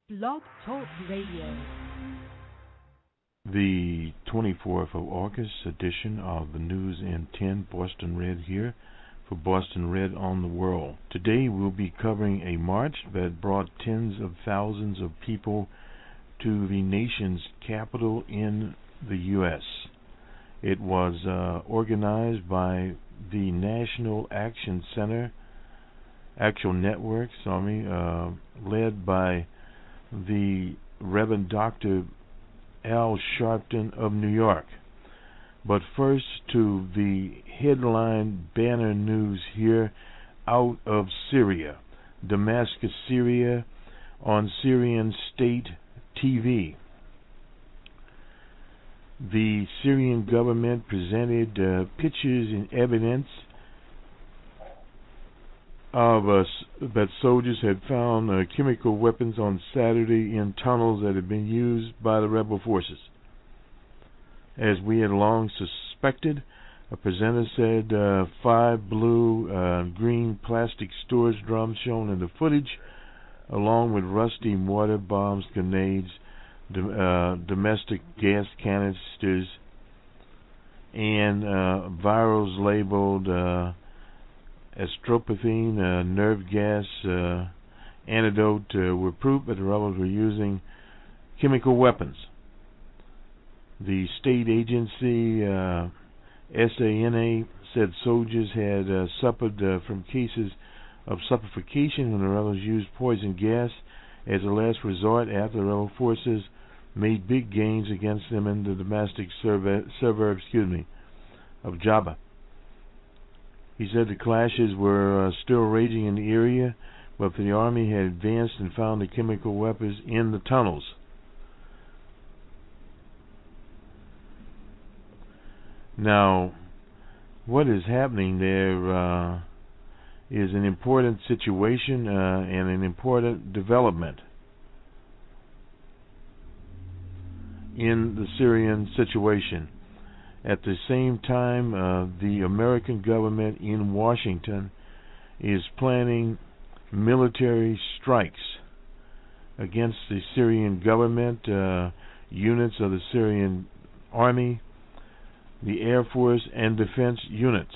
Blog Talk Radio. The 24th of August edition of the News in 10 Boston Red here for Boston Red on the World. Today we'll be covering a march that brought tens of thousands of people to the nation's capital in the U.S. It was organized by the National Action Center, Actual Network, led by the Rev Dr Al Shapton of New York. But first to the headline banner news here out of Syria. Damascus, Syria, on Syrian state TV. The Syrian government presented pictures and evidence of that soldiers had found chemical weapons on Saturday in tunnels that had been used by the rebel forces. As we had long suspected, a presenter said 5 blue and green plastic storage drums shown in the footage, along with rusty mortar bombs, grenades, domestic gas canisters, and vials labeled astropatine, nerve gas, antidote were proof that the rebels were using chemical weapons. The state agency SANA said soldiers had suffered from cases of suffocation when the rebels used poison gas as a last resort after the rebel forces made big gains against them in the domestic suburb of Jabba. He said the clashes were still raging in the area, but the army had advanced and found the chemical weapons in the tunnels. Now, what is happening there is an important situation and an important development in the Syrian situation. At the same time, the American government in Washington is planning military strikes against the Syrian government, units of the Syrian army, the Air Force, and defense units.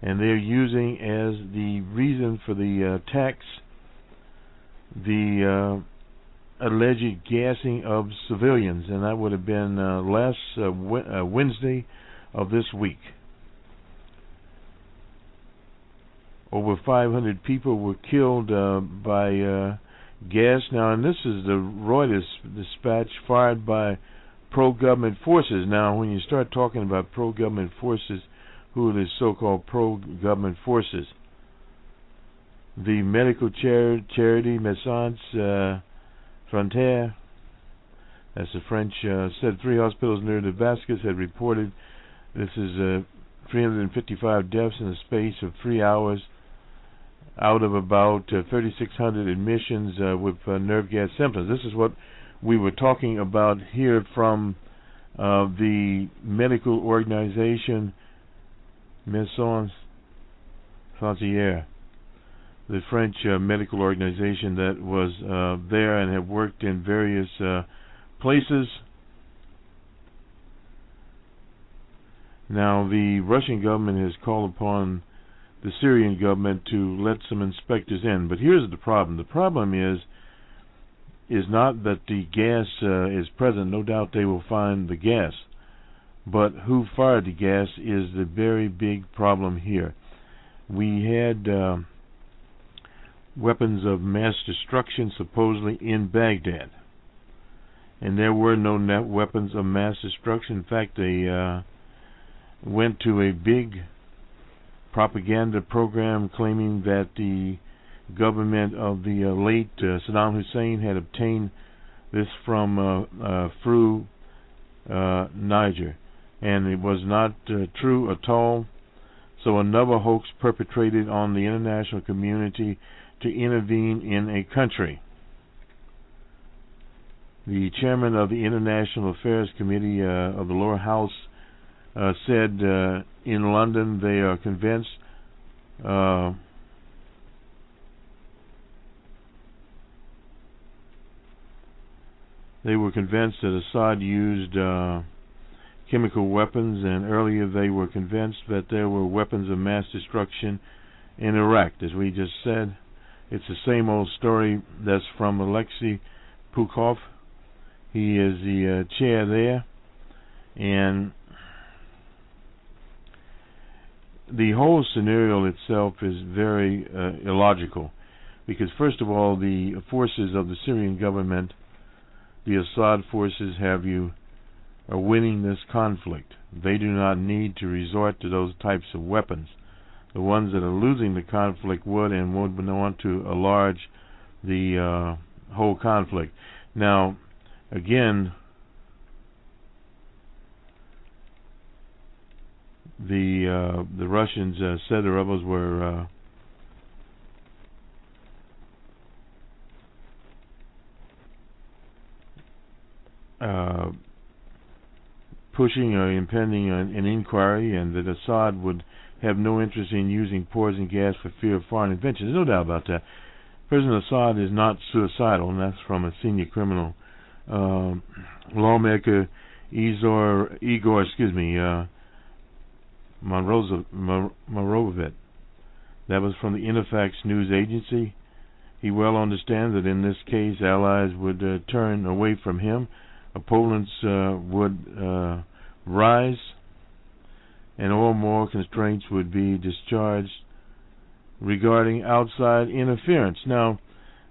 And they're using as the reason for the attacks the alleged gassing of civilians, and that would have been Wednesday of this week. Over 500 people were killed by gas. Now, and this is the Reuters dispatch fired by pro-government forces. Now, when you start talking about pro-government forces, who are the so-called pro-government forces? The medical charity Médecins Frontières, that's the French, said 3 hospitals near Damascus had reported this is 355 deaths in the space of 3 hours out of about 3,600 admissions with nerve gas symptoms. This is what we were talking about here from the medical organization Médecins Frontières, the French medical organization that was there and have worked in various places. Now, the Russian government has called upon the Syrian government to let some inspectors in. But here's the problem. The problem is not that the gas is present. No doubt they will find the gas. But who fired the gas is the very big problem here. We had weapons of mass destruction supposedly in Baghdad, and there were no weapons of mass destruction. In fact, they went to a big propaganda program claiming that the government of the late Saddam Hussein had obtained this from through Niger, and it was not true at all. So another hoax perpetrated on the international community to intervene in a country. The chairman of the International Affairs Committee of the lower house said in London they are convinced they were convinced that Assad used chemical weapons, and earlier they were convinced that there were weapons of mass destruction in Iraq. As we just said, it's the same old story. That's from Alexei Pukov. He is the chair there, and the whole scenario itself is very illogical, because first of all, the forces of the Syrian government, the Assad forces, are winning this conflict. They do not need to resort to those types of weapons. The ones that are losing the conflict would want to enlarge the whole conflict. Now, again, the Russians said the rebels were pushing or impending an inquiry, and that Assad would have no interest in using poison gas for fear of foreign intervention. There's no doubt about that. President Assad is not suicidal, and that's from a senior criminal lawmaker, Igor Morovit. That was from the Interfax news agency. He well understands that in this case, allies would turn away from him, opponents would rise, and all more constraints would be discharged regarding outside interference. Now,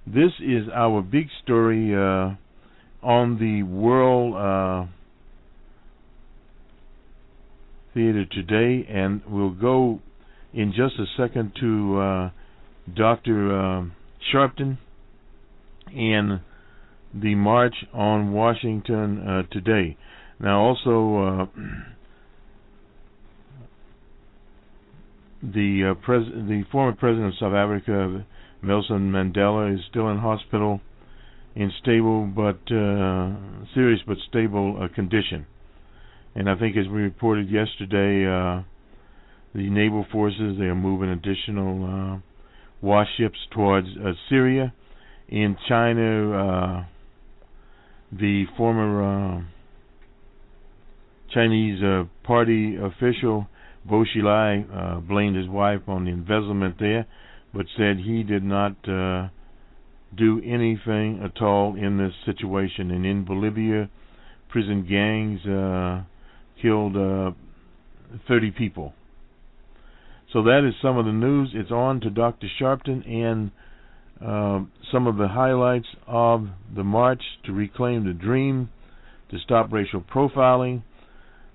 this is our big story on the world theater today, and we'll go in just a second to Dr. Sharpton and the march on Washington today. Now, also, the former president of South Africa, Nelson Mandela, is still in hospital in stable but serious but stable condition. And I think, as we reported yesterday, the naval forces, they are moving additional warships towards Syria. In China, the former Chinese party official, Bo Xilai, blamed his wife on the embezzlement there, but said he did not do anything at all in this situation. And in Bolivia, prison gangs killed 30 people. So that is some of the news. It's on to Dr. Sharpton and some of the highlights of the march to reclaim the dream, to stop racial profiling,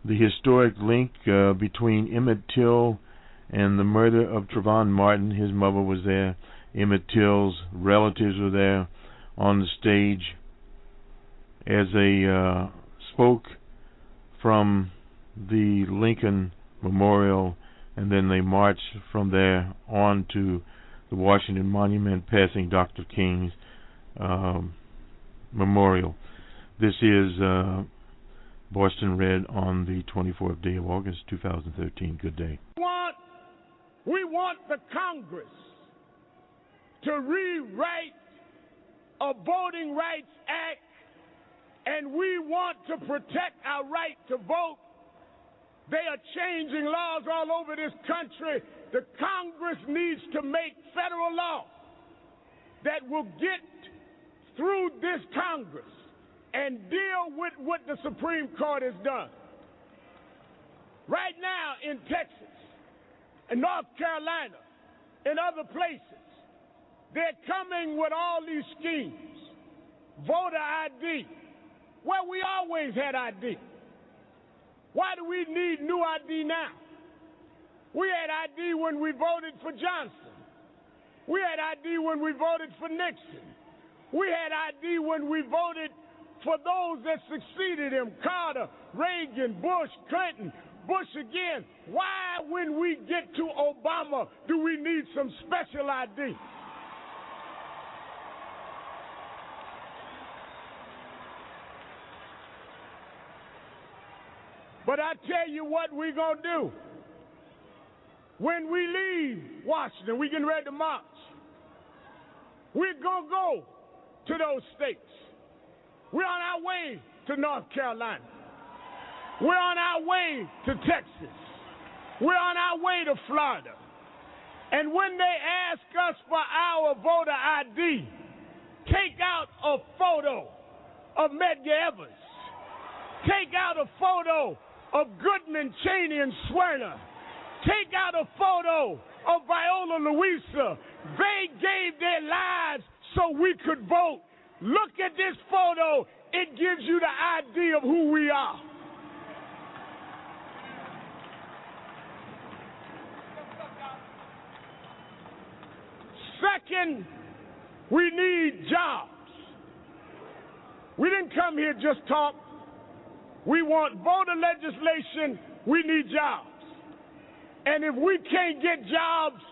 the historic link between Emmett Till and the murder of Trayvon Martin. His mother was there. Emmett Till's relatives were there on the stage as they spoke from the Lincoln Memorial, and then they marched from there on to the Washington Monument, passing Dr. King's memorial. This is Boston Red on the 24th day of August, 2013. Good day. We want the Congress to rewrite a Voting Rights Act, and we want to protect our right to vote. They are changing laws all over this country. The Congress needs to make federal law that will get through this Congress and deal with what the Supreme Court has done. Right now in Texas, in North Carolina, in other places, they're coming with all these schemes. Voter ID. Well, we always had ID. Why do we need new ID now? We had ID when we voted for Johnson. We had ID when we voted for Nixon. We had ID when we voted for those that succeeded him: Carter, Reagan, Bush, Clinton, Bush again. Why, when we get to Obama, do we need some special ID? But I tell you what we're going to do. When we leave Washington, we getting ready to march. We're going to go to those states. We're on our way to North Carolina. We're on our way to Texas. We're on our way to Florida. And when they ask us for our voter ID, take out a photo of Medgar Evers. Take out a photo of Goodman, Cheney, and Swerner. Take out a photo of Viola Luisa. They gave their lives so we could vote. Look at this photo. It gives you the idea of who we are. Second, we need jobs. We didn't come here just talk. We want voter legislation. We need jobs. And if we can't get jobs,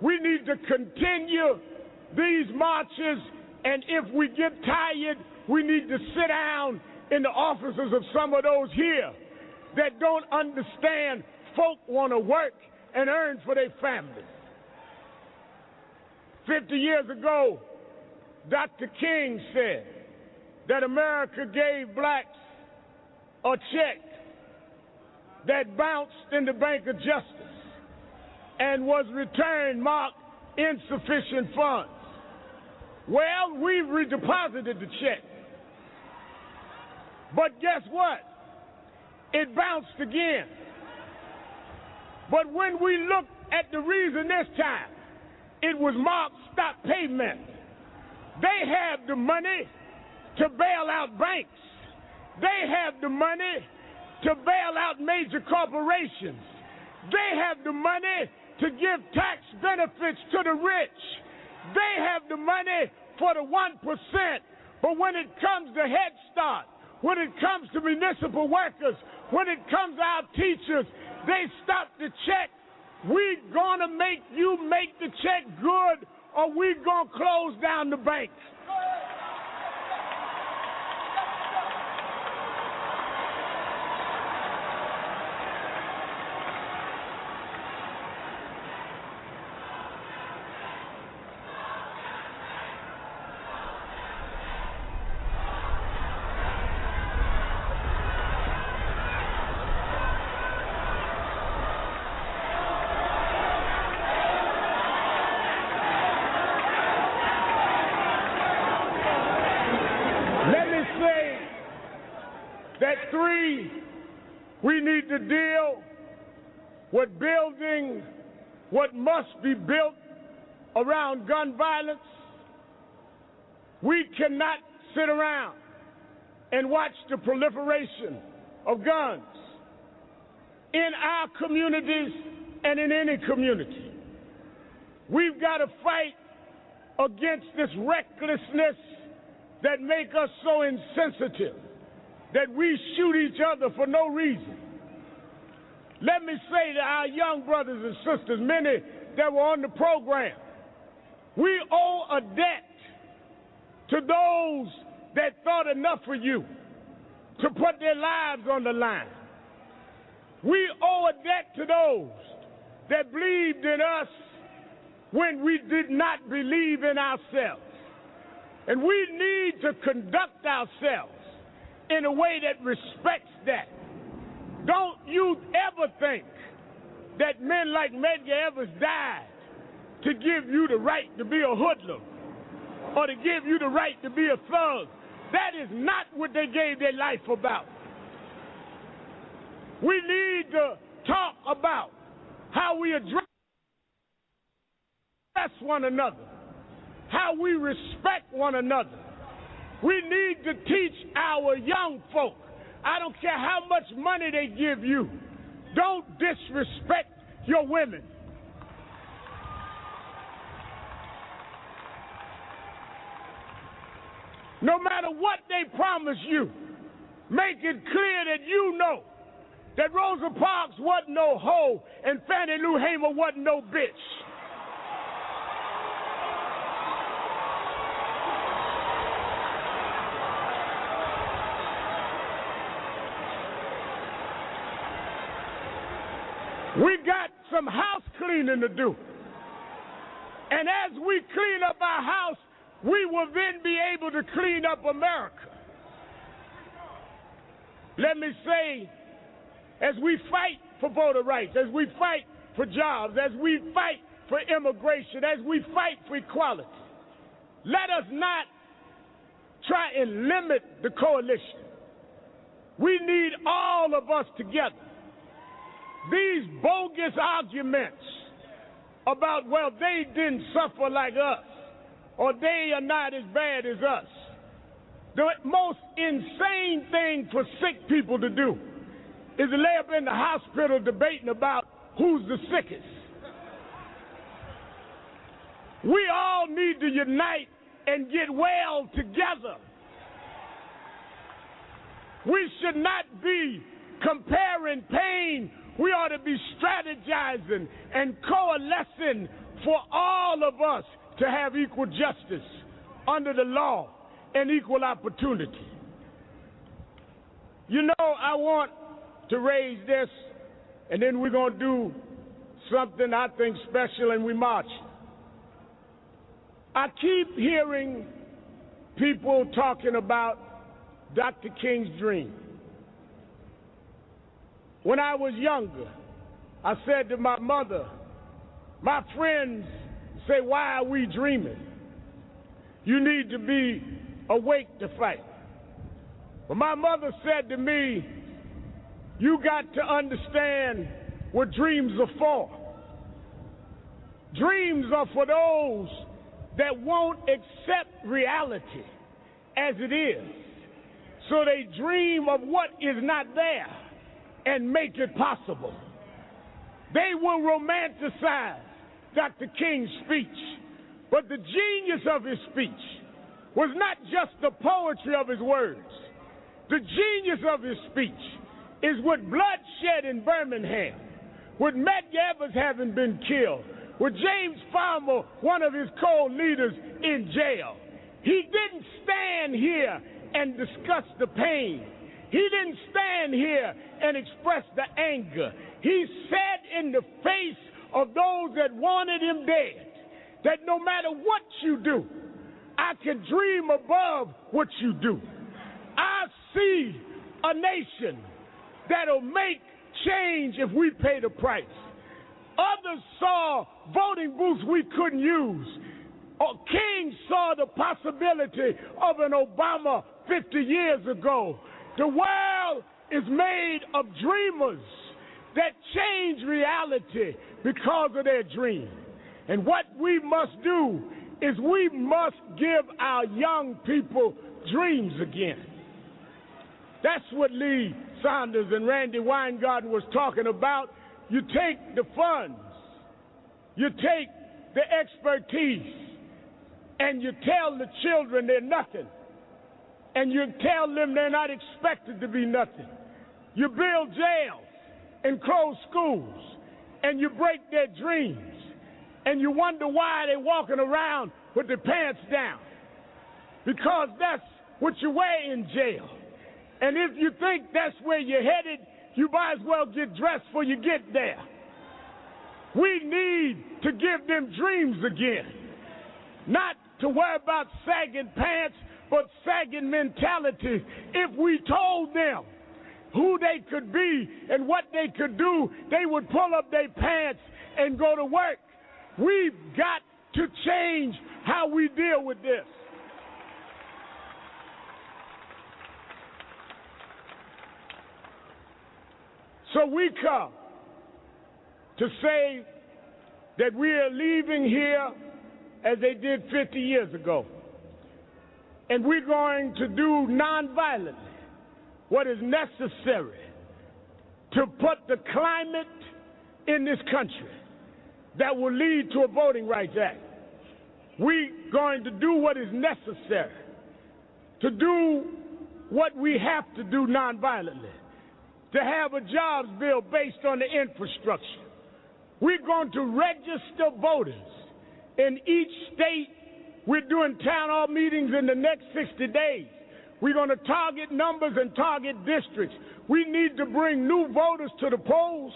we need to continue these marches. And if we get tired, we need to sit down in the offices of some of those here that don't understand folk want to work and earn for their families. 50 years ago, Dr. King said that America gave blacks a check that bounced in the Bank of Justice and was returned marked insufficient funds. Well, we redeposited the check. But guess what? It bounced again. But when we looked at the reason this time, it was marked stop payment. They have the money to bail out banks. They have the money to bail out major corporations. They have the money to give tax benefits to the rich. They have the money for the 1%. But when it comes to Head Start, when it comes to municipal workers, when it comes to our teachers, they stop the check. We gonna make you make the check good, or we gonna close down the bank. We need to deal with building what must be built around gun violence. We cannot sit around and watch the proliferation of guns in our communities and in any community. We've got to fight against this recklessness that make us so insensitive that we shoot each other for no reason. Let me say to our young brothers and sisters, many that were on the program, we owe a debt to those that thought enough of you to put their lives on the line. We owe a debt to those that believed in us when we did not believe in ourselves. And we need to conduct ourselves in a way that respects that. Don't you ever think that men like Medgar Evers died to give you the right to be a hoodlum or to give you the right to be a thug. That is not what they gave their life about. We need to talk about how we address one another, how we respect one another. We need to teach our young folk, I don't care how much money they give you, don't disrespect your women. No matter what they promise you, make it clear that you know that Rosa Parks wasn't no hoe and Fannie Lou Hamer wasn't no bitch. We got some house cleaning to do. And as we clean up our house, we will then be able to clean up America. Let me say, as we fight for voter rights, as we fight for jobs, as we fight for immigration, as we fight for equality, let us not try and limit the coalition. We need all of us together. These bogus arguments about, well, they didn't suffer like us, or they are not as bad as us. The most insane thing for sick people to do is to lay up in the hospital debating about who's the sickest. We all need to unite and get well together. We should not be comparing pain. We ought to be strategizing and coalescing for all of us to have equal justice under the law and equal opportunity. You know, I want to raise this, and then we're going to do something I think special, and we march. I keep hearing people talking about Dr. King's dream. When I was younger, I said to my mother, my friends say, why are we dreaming? You need to be awake to fight. But my mother said to me, you got to understand what dreams are for. Dreams are for those that won't accept reality as it is. So they dream of what is not there and make it possible. They will romanticize Dr. King's speech, but the genius of his speech was not just the poetry of his words. The genius of his speech is with bloodshed in Birmingham, with Medgar Evers having been killed, with James Farmer, one of his co-leaders, in jail. He didn't stand here and discuss the pain. He didn't stand here and express the anger. He said in the face of those that wanted him dead, that no matter what you do, I can dream above what you do. I see a nation that'll make change if we pay the price. Others saw voting booths we couldn't use. King saw the possibility of an Obama 50 years ago. The world is made of dreamers that change reality because of their dream. And what we must do is we must give our young people dreams again. That's what Lee Saunders and Randy Weingarten was talking about. You take the funds, you take the expertise, and you tell the children they're nothing. And you tell them they're not expected to be nothing. You build jails and close schools, and you break their dreams. And you wonder why they're walking around with their pants down. Because that's what you wear in jail. And if you think that's where you're headed, you might as well get dressed before you get there. We need to give them dreams again. Not to worry about sagging pants, but sagging mentality. If we told them who they could be and what they could do, they would pull up their pants and go to work. We've got to change how we deal with this. So we come to say that we are leaving here as they did 50 years ago. And we're going to do nonviolently what is necessary to put the climate in this country that will lead to a Voting Rights Act. We're going to do what is necessary to do what we have to do nonviolently, to have a jobs bill based on the infrastructure. We're going to register voters in each state. We're doing town hall meetings in the next 60 days. We're going to target numbers and target districts. We need to bring new voters to the polls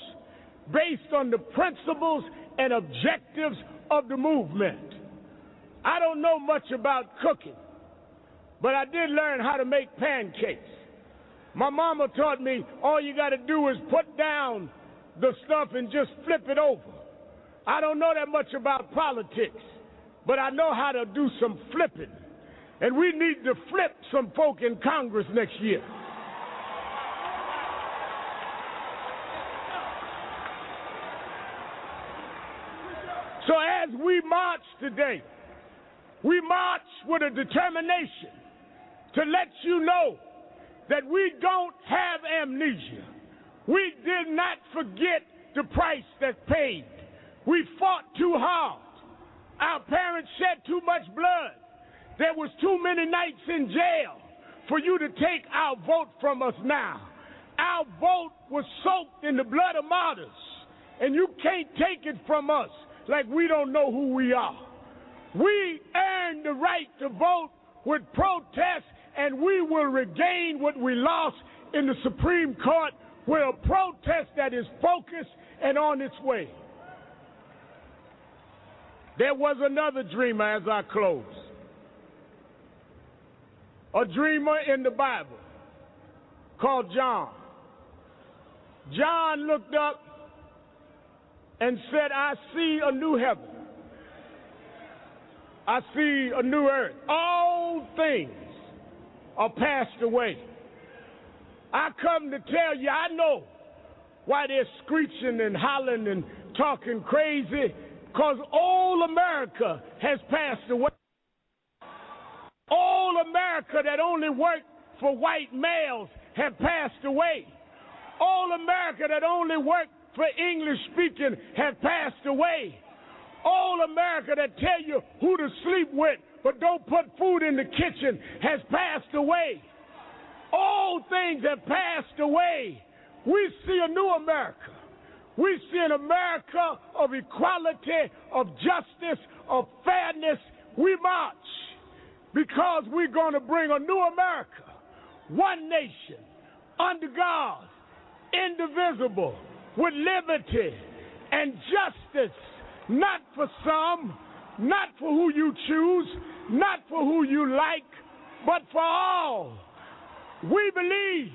based on the principles and objectives of the movement. I don't know much about cooking, but I did learn how to make pancakes. My mama taught me all you got to do is put down the stuff and just flip it over. I don't know that much about politics, but I know how to do some flipping. And we need to flip some folk in Congress next year. So as we march today, we march with a determination to let you know that we don't have amnesia. We did not forget the price that's paid. We fought too hard. Our parents shed too much blood. There was too many nights in jail for you to take our vote from us now. Our vote was soaked in the blood of martyrs, and you can't take it from us like we don't know who we are. We earned the right to vote with protest, and we will regain what we lost in the Supreme Court with a protest that is focused and on its way. There was another dreamer as I close. A dreamer in the Bible called John. John looked up and said, I see a new heaven. I see a new earth. All things are passed away. I come to tell you, I know why they're screeching and hollering and talking crazy, because all America has passed away. All America that only worked for white males have passed away. All America that only worked for English speaking have passed away. All America that tell you who to sleep with but don't put food in the kitchen has passed away. All things have passed away. We see a new America. We see an America of equality, of justice, of fairness. We march because we're going to bring a new America. One nation, under God, indivisible, with liberty and justice, not for some, not for who you choose, not for who you like, but for all. We believe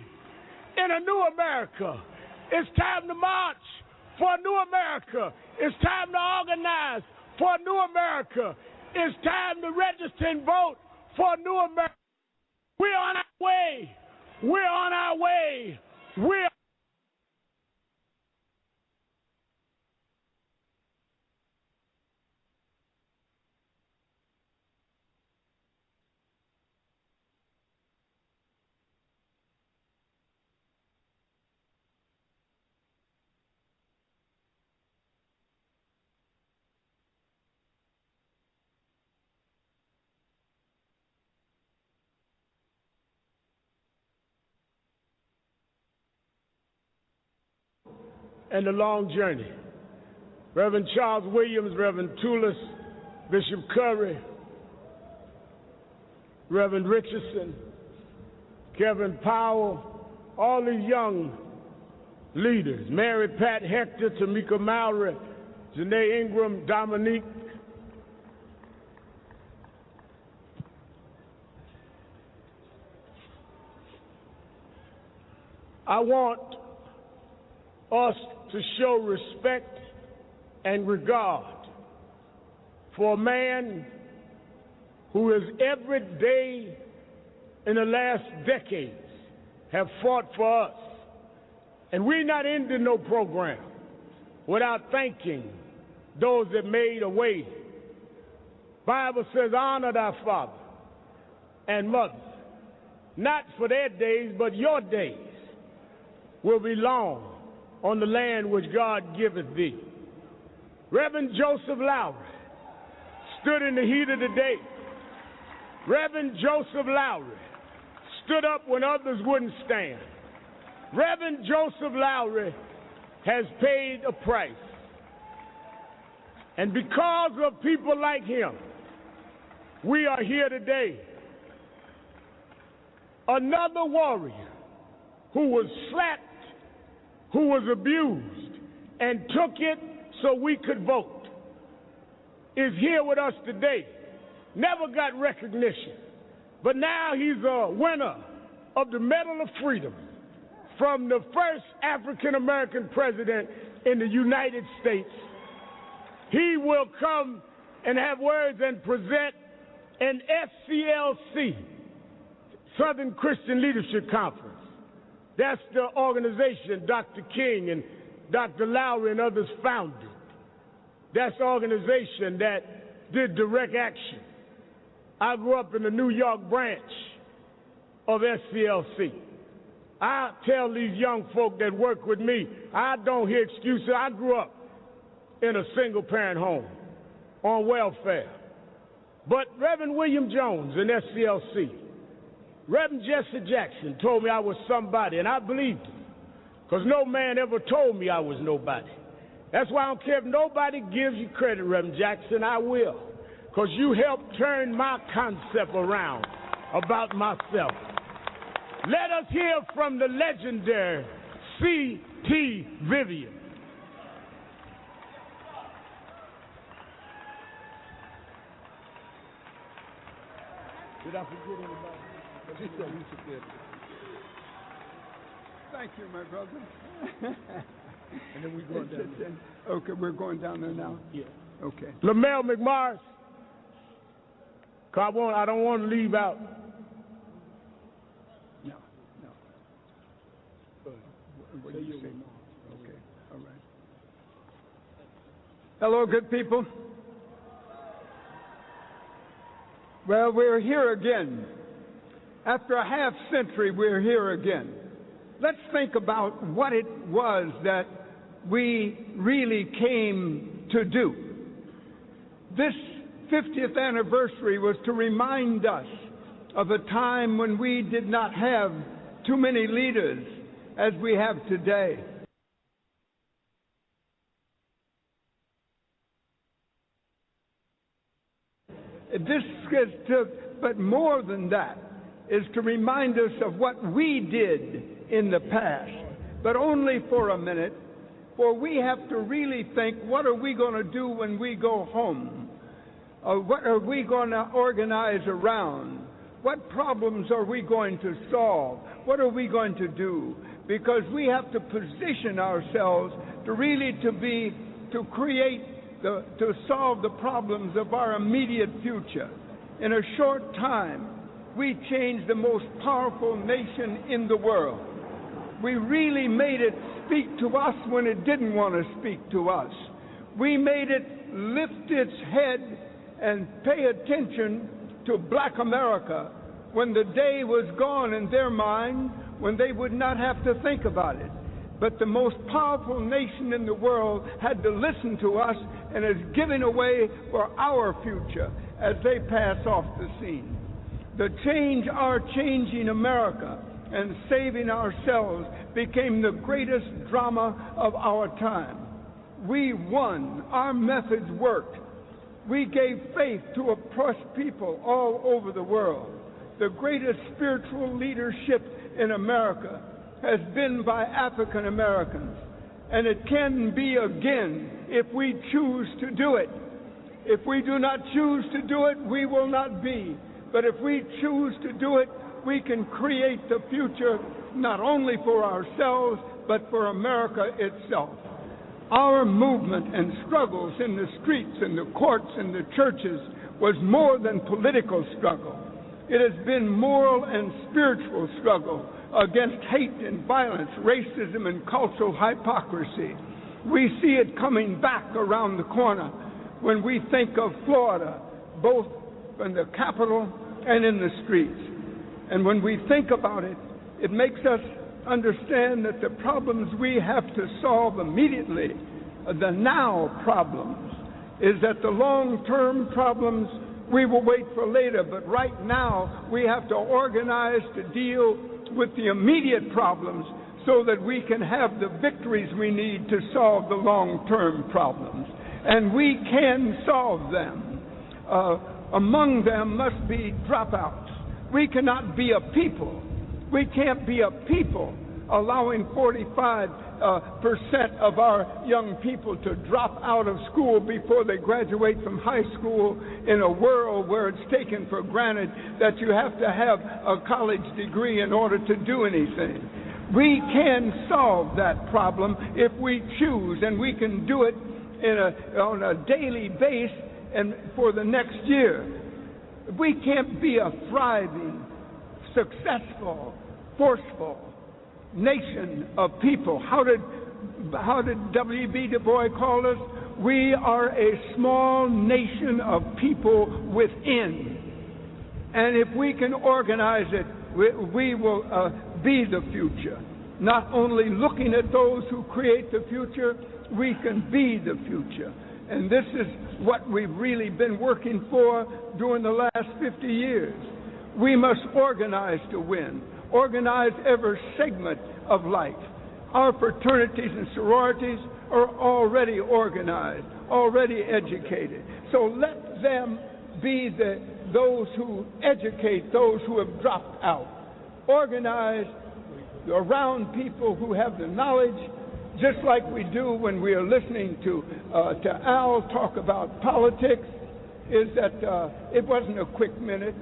in a new America. It's time to march for a new America. It's time to organize for a new America. It's time to register and vote for a new America. We're on our way. We're on our way. We're and a long journey. Reverend Charles Williams, Reverend Toulis, Bishop Curry, Reverend Richardson, Kevin Powell, all these young leaders, Mary Pat Hector, Tamika Mowry, Janae Ingram, Dominique. I want us to show respect and regard for a man who has every day in the last decades have fought for us. And we're not ending no program without thanking those that made a way. Bible says, honor thy father and mother, not for their days, but your days will be long on the land which God giveth thee. Reverend Joseph Lowry stood in the heat of the day. Reverend Joseph Lowry stood up when others wouldn't stand. Reverend Joseph Lowry has paid a price. And because of people like him, we are here today. Another warrior who was slapped, who was abused, and took it so we could vote, is here with us today. Never got recognition, but now he's a winner of the Medal of Freedom. from the first African-American president in the United States. He will come and have words and present an SCLC, Southern Christian Leadership Conference. That's the organization Dr. King and Dr. Lowry and others founded. That's the organization that did direct action. I grew up in the New York branch of SCLC. I tell these young folk that work with me, I don't hear excuses. I grew up in a single-parent home on welfare. But Reverend William Jones in SCLC, Reverend Jesse Jackson told me I was somebody, and I believed him, because no man ever told me I was nobody. That's why I don't care if nobody gives you credit, Reverend Jackson, I will, because you helped turn my concept around about myself. Let us hear from the legendary C.T. Vivian. Did I forget anybody? Thank you, my brother. And then we go down there. Okay, we're going down there now? Yeah. Okay. LaMel McMorris. I don't want to leave out. No. What do you say? Okay, all right. Hello, good people. Well, we're here again. After a half century, we're here again. Let's think about what it was that we really came to do. This 50th anniversary was to remind us of a time when we did not have too many leaders as we have today. This is but more than that, is to remind us of what we did in the past, but only for a minute, for we have to really think, what are we going to do when we go home? What are we going to organize around? What problems are we going to solve? What are we going to do? Because we have to position ourselves to really to solve the problems of our immediate future. In a short time, we changed the most powerful nation in the world. We really made it speak to us when it didn't want to speak to us. We made it lift its head and pay attention to Black America when the day was gone in their mind, when they would not have to think about it. But the most powerful nation in the world had to listen to us and is giving away for our future as they pass off the scene. The change, our changing America and saving ourselves became the greatest drama of our time. We won. Our methods worked. We gave faith to oppressed people all over the world. The greatest spiritual leadership in America has been by African Americans, and it can be again if we choose to do it. If we do not choose to do it, we will not be. But if we choose to do it, we can create the future not only for ourselves, but for America itself. Our movement and struggles in the streets, in the courts, in the churches was more than political struggle. It has been moral and spiritual struggle against hate and violence, racism and cultural hypocrisy. We see it coming back around the corner when we think of Florida, both in the Capitol and in the streets. And when we think about it, it makes us understand that the problems we have to solve immediately, the now problems, is that the long-term problems we will wait for later, but right now we have to organize to deal with the immediate problems so that we can have the victories we need to solve the long-term problems. And we can solve them. Among them must be dropouts. We cannot be a people. We can't be a people allowing 45% of our young people to drop out of school before they graduate from high school in a world where it's taken for granted that you have to have a college degree in order to do anything. We can solve that problem if we choose, and we can do it on a daily basis and for the next year. We can't be a thriving, successful, forceful nation of people. How did W.B. Du Bois call us? We are a small nation of people within. And if we can organize it, we will be the future. Not only looking at those who create the future, we can be the future. And this is what we've really been working for during the last 50 years. We must organize to win. Organize every segment of life. Our fraternities and sororities are already organized, already educated. So let them be those who educate those who have dropped out. Organize around people who have the knowledge, just like we do when we are listening to Al talk about politics, is that it wasn't a quick minute.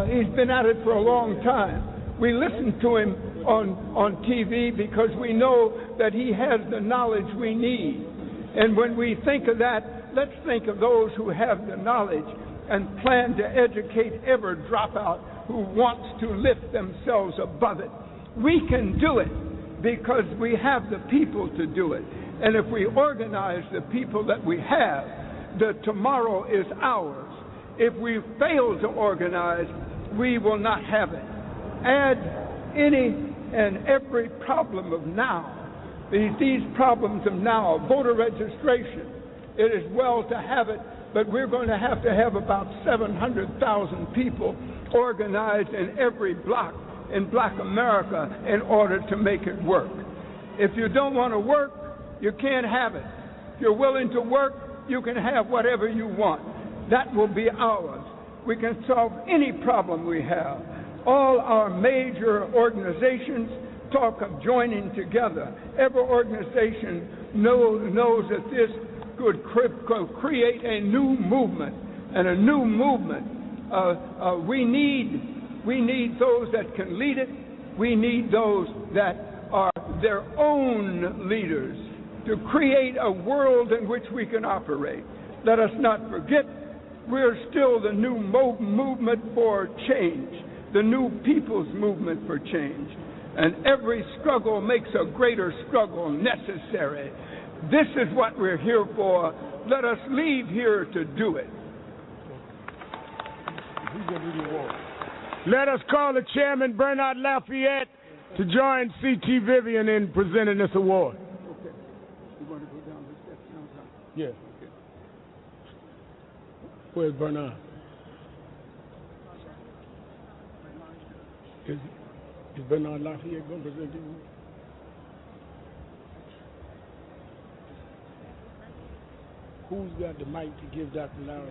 He's been at it for a long time. We listen to him on TV because we know that he has the knowledge we need. And when we think of that, let's think of those who have the knowledge and plan to educate every dropout who wants to lift themselves above it. We can do it because we have the people to do it. And if we organize the people that we have, the tomorrow is ours. If we fail to organize, we will not have it. Add any and every problem of now, these problems of now, voter registration. It is well to have it, but we're going to have about 700,000 people organized in every block in Black America in order to make it work. If you don't want to work, you can't have it. If you're willing to work, you can have whatever you want. That will be ours. We can solve any problem we have. All our major organizations talk of joining together. Every organization knows that this could create a new movement, and a new movement. We need those that can lead it. We need those that are their own leaders to create a world in which we can operate. Let us not forget, we're still the new movement for change, the new people's movement for change. And every struggle makes a greater struggle necessary. This is what we're here for. Let us leave here to do it. Let us call the chairman, Bernard Lafayette, to join C.T. Vivian in presenting this award. Okay. You want to go down the steps now? Yeah. Okay. Where's Bernard? Is Bernard Lafayette going to present to you? Who's got the mic to give Dr. Lowry?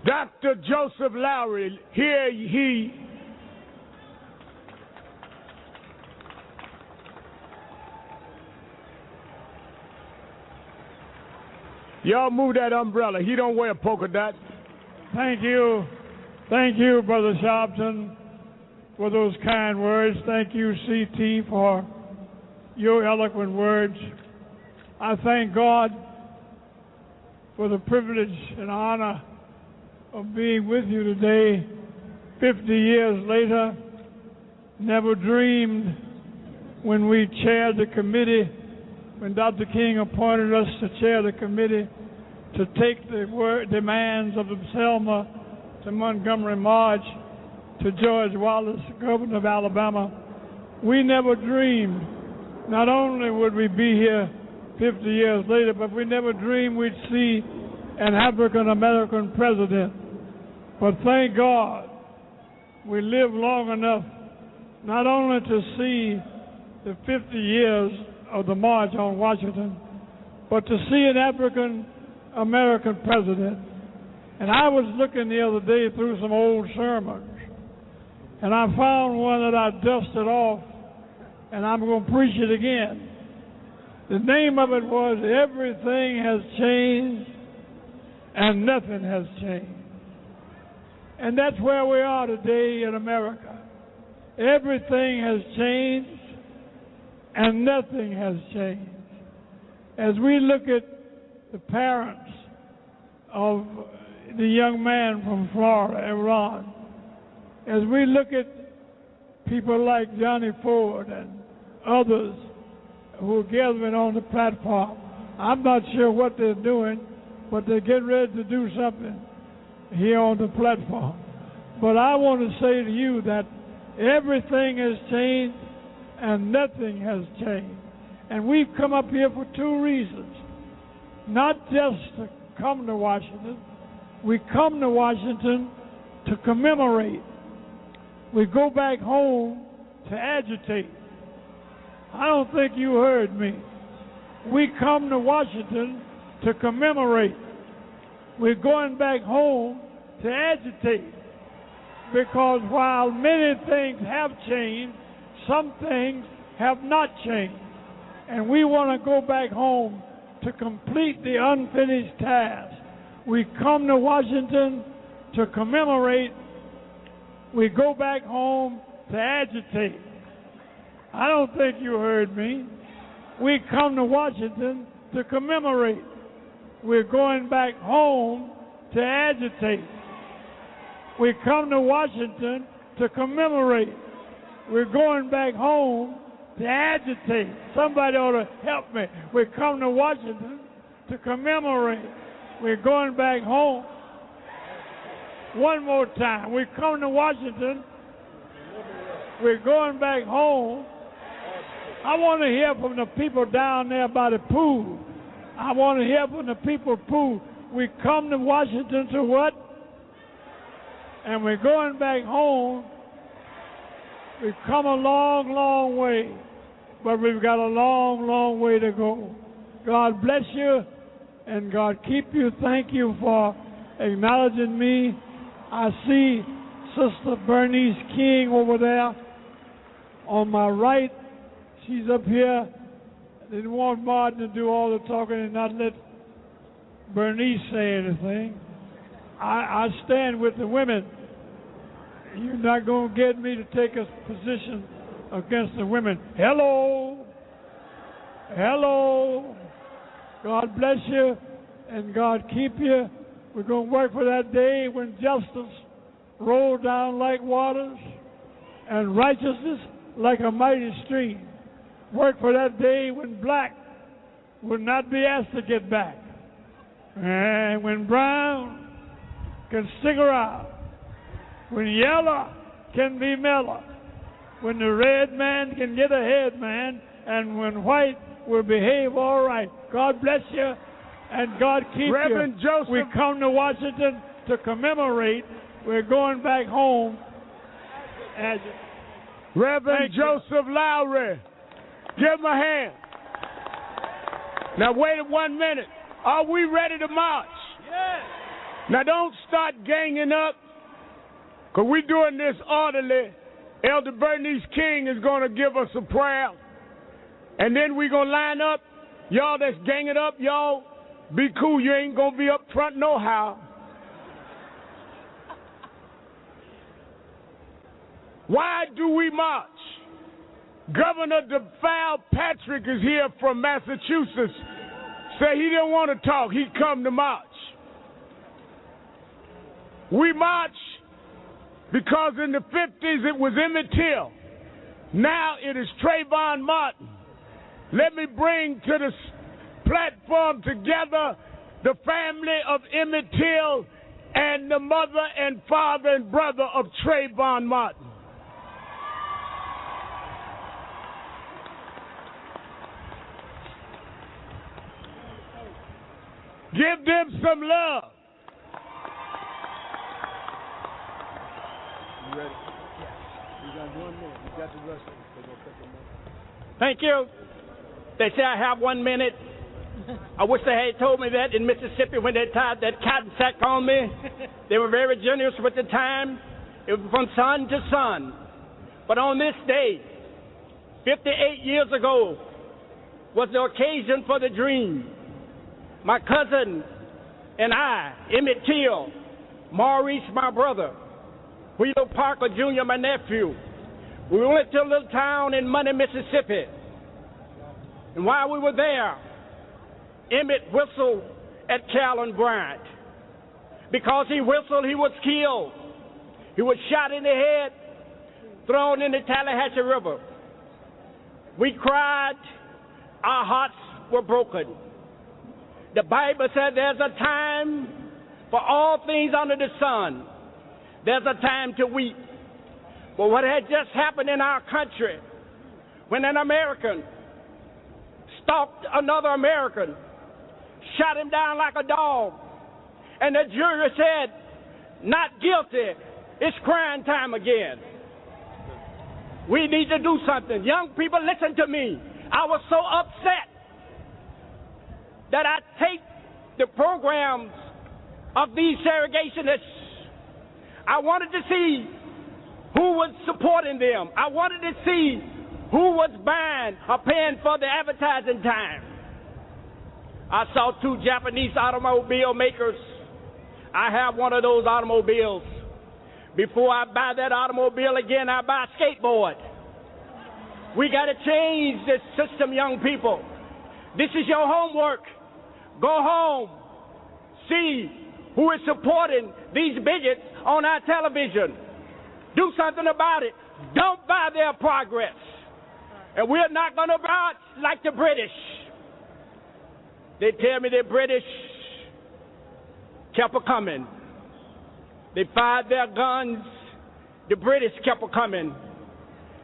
Dr. Joseph Lowry, here he. Y'all move that umbrella. He don't wear polka dots. Thank you. Thank you, Brother Sharpton, for those kind words. Thank you, C.T., for your eloquent words. I thank God for the privilege and honor of being with you today, 50 years later. Never dreamed when we chaired the committee, when Dr. King appointed us to chair the committee, to take the demands of the Selma to Montgomery March to George Wallace, governor of Alabama. We never dreamed not only would we be here 50 years later, but we never dreamed we'd see an African-American president. But thank God we lived long enough not only to see the 50 years of the March on Washington, but to see an African-American president. And I was looking the other day through some old sermons, and I found one that I dusted off, and I'm going to preach it again. The name of it was, "Everything Has Changed and Nothing Has Changed." And that's where we are today in America. Everything has changed, and nothing has changed. As we look at the parents of the young man from Florida, Iran, as we look at people like Johnny Ford and others who are gathering on the platform, I'm not sure what they're doing, but they're getting ready to do something here on the platform. But I want to say to you that everything has changed and nothing has changed. And we've come up here for two reasons. Not just to come to Washington. We come to Washington to commemorate. We go back home to agitate. I don't think you heard me. We come to Washington to commemorate. We're going back home to agitate. Because while many things have changed, some things have not changed. And we want to go back home to complete the unfinished task. We come to Washington to commemorate. We go back home to agitate. I don't think you heard me. We come to Washington to commemorate. We're going back home to agitate. We come to Washington to commemorate. We're going back home to agitate. Somebody ought to help me. We come to Washington to commemorate. We're going back home. One more time. We come to Washington. We're going back home. I want to hear from the people down there by the pool. I want to hear from the people pool. We come to Washington to what? And we're going back home. We've come a long, long way, but we've got a long, long way to go. God bless you, and God keep you. Thank you for acknowledging me. I see Sister Bernice King over there on my right. She's up here. I didn't want Martin to do all the talking and not let Bernice say anything. I stand with the women. You're not going to get me to take a position against the women. Hello. Hello. God bless you and God keep you. We're going to work for that day when justice rolls down like waters and righteousness like a mighty stream. Work for that day when black will not be asked to get back. And when brown can stick around. When yellow can be mellow. When the red man can get ahead, man. And when white will behave all right. God bless you and God keep Reverend you. Joseph. We come to Washington to commemorate. We're going back home. Reverend Joseph Lowry. Give him a hand. Now wait 1 minute. Are we ready to march? Yes. Now don't start ganging up, because we're doing this orderly. Elder Bernice King is going to give us a prayer. And then we're going to line up. Y'all that's ganging up, y'all, be cool. You ain't going to be up front no how. Why do we march? Governor DeFal Patrick is here from Massachusetts. Say he didn't want to talk. He come to march. We march because in the 50s it was Emmett Till. Now it is Trayvon Martin. Let me bring to this platform together the family of Emmett Till and the mother and father and brother of Trayvon Martin. Give them some love. You ready? You got 1 minute. You got the rest of it. Thank you. They say I have 1 minute. I wish they had told me that in Mississippi when they tied that cotton sack on me. They were very generous with the time. It was from sun to sun. But on this day, 58 years ago, was the occasion for the dream. My cousin and I, Emmett Till, Maurice, my brother, Wheeler Parker Jr., my nephew. We went to a little town in Money, Mississippi. And while we were there, Emmett whistled at Calvin Bryant. Because he whistled, he was killed. He was shot in the head, thrown in the Tallahatchie River. We cried, our hearts were broken. The Bible said there's a time for all things under the sun. There's a time to weep. But what had just happened in our country, when an American stalked another American, shot him down like a dog, and the jury said, not guilty, it's crime time again. We need to do something. Young people, listen to me. I was so upset that I take the programs of these segregationists. I wanted to see who was supporting them. I wanted to see who was buying or paying for the advertising time. I saw 2 Japanese automobile makers. I have one of those automobiles. Before I buy that automobile again, I buy a skateboard. We got to change this system, young people. This is your homework. Go home. See who is supporting these bigots on our television. Do something about it. Don't buy their progress. And we're not going to buy it like the British. They tell me the British kept coming. They fired their guns. The British kept coming.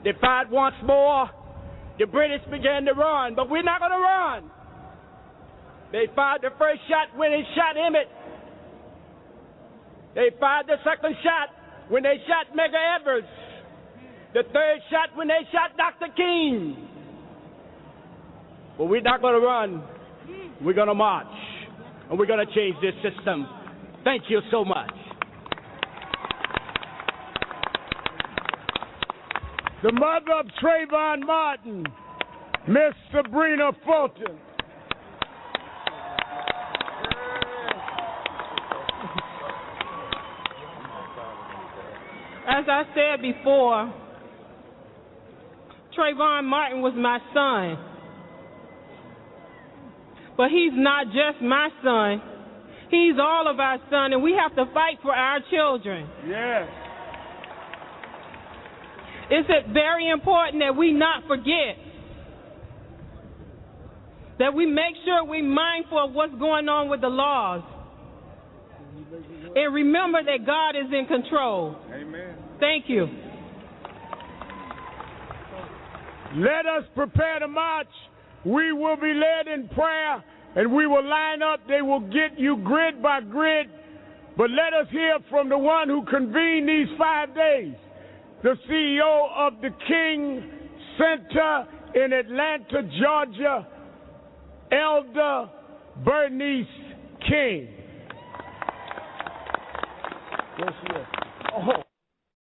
They fired once more. The British began to run, but we're not going to run. They fired the first shot when they shot Emmett. They fired the second shot when they shot Medgar Evers. The third shot when they shot Dr. King. But we're not going to run. We're going to march. And we're going to change this system. Thank you so much. The mother of Trayvon Martin, Miss Sabrina Fulton. As I said before, Trayvon Martin was my son. But he's not just my son. He's all of our son, and we have to fight for our children. Yes. It's very important that we not forget, that we make sure we're mindful of what's going on with the laws. And remember that God is in control. Amen. Thank you. Let us prepare to march. We will be led in prayer, and we will line up. They will get you grid by grid. But let us hear from the one who convened these 5 days, the CEO of the King Center in Atlanta, Georgia, Elder Bernice King. Yes, yes. Oh.